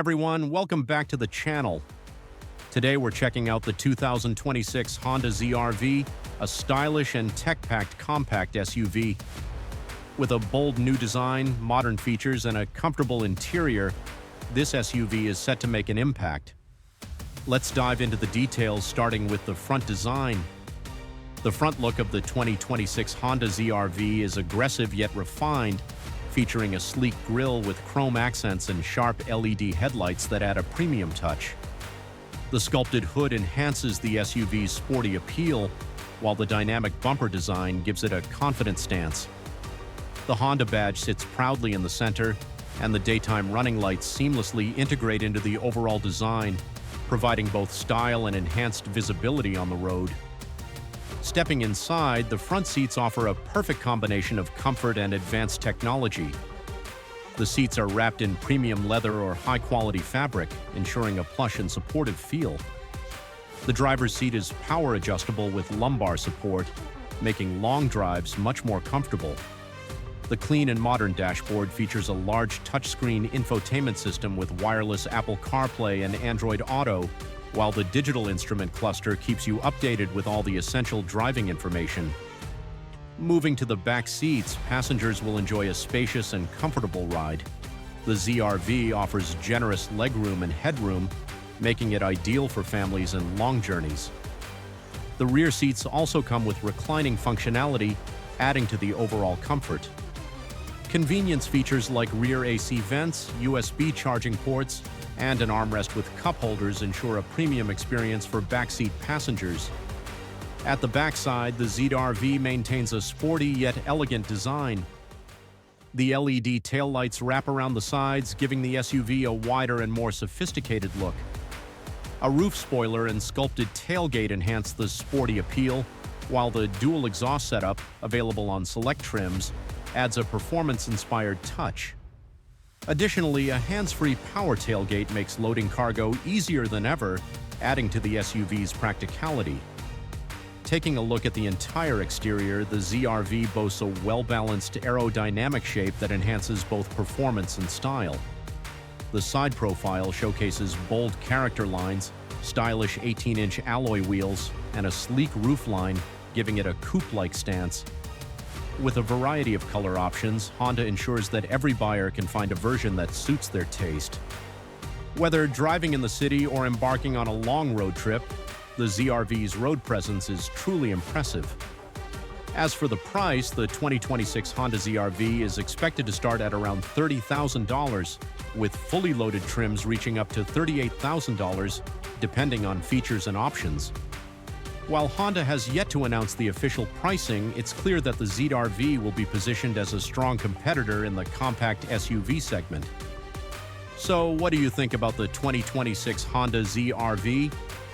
everyone, welcome back to the channel. Today we're checking out the 2026 Honda ZR-V, a stylish and tech-packed compact SUV. With a bold new design, modern features, and a comfortable interior, this SUV is set to make an impact. Let's dive into the details, starting with the front design. The front look of the 2026 Honda ZR-V is aggressive yet refined, featuring a sleek grille with chrome accents and sharp LED headlights that add a premium touch. The sculpted hood enhances the SUV's sporty appeal, while the dynamic bumper design gives it a confident stance. The Honda badge sits proudly in the center, and the daytime running lights seamlessly integrate into the overall design, providing both style and enhanced visibility on the road. Stepping inside, the front seats offer a perfect combination of comfort and advanced technology. The seats are wrapped in premium leather or high-quality fabric, ensuring a plush and supportive feel. The driver's seat is power adjustable with lumbar support, making long drives much more comfortable. The clean and modern dashboard features a large touchscreen infotainment system with wireless Apple CarPlay and Android Auto, while the digital instrument cluster keeps you updated with all the essential driving information. Moving to the back seats, passengers will enjoy a spacious and comfortable ride. The ZR-V offers generous legroom and headroom, making it ideal for families and long journeys. The rear seats also come with reclining functionality, adding to the overall comfort. Convenience features like rear AC vents, USB charging ports, and an armrest with cup holders ensure a premium experience for backseat passengers. At the backside, the ZR-V maintains a sporty yet elegant design. The LED taillights wrap around the sides, giving the SUV a wider and more sophisticated look. A roof spoiler and sculpted tailgate enhance the sporty appeal, while the dual exhaust setup, available on select trims, adds a performance-inspired touch. Additionally, a hands-free power tailgate makes loading cargo easier than ever, adding to the SUV's practicality. Taking a look at the entire exterior, the ZR-V boasts a well-balanced aerodynamic shape that enhances both performance and style. The side profile showcases bold character lines, stylish 18-inch alloy wheels, and a sleek roofline, giving it a coupe-like stance. With a variety of color options, Honda ensures that every buyer can find a version that suits their taste. Whether driving in the city or embarking on a long road trip, the ZR-V's road presence is truly impressive. As for the price, the 2026 Honda ZR-V is expected to start at around $30,000, with fully loaded trims reaching up to $38,000, depending on features and options. While Honda has yet to announce the official pricing, it's clear that the ZR-V will be positioned as a strong competitor in the compact SUV segment. So, what do you think about the 2026 Honda ZR-V?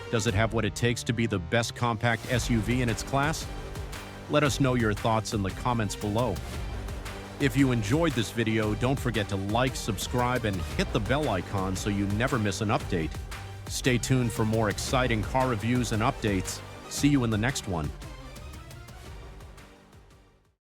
Does it have what it takes to be the best compact SUV in its class? Let us know your thoughts in the comments below. If you enjoyed this video, don't forget to like, subscribe, and hit the bell icon so you never miss an update. Stay tuned for more exciting car reviews and updates. See you in the next one.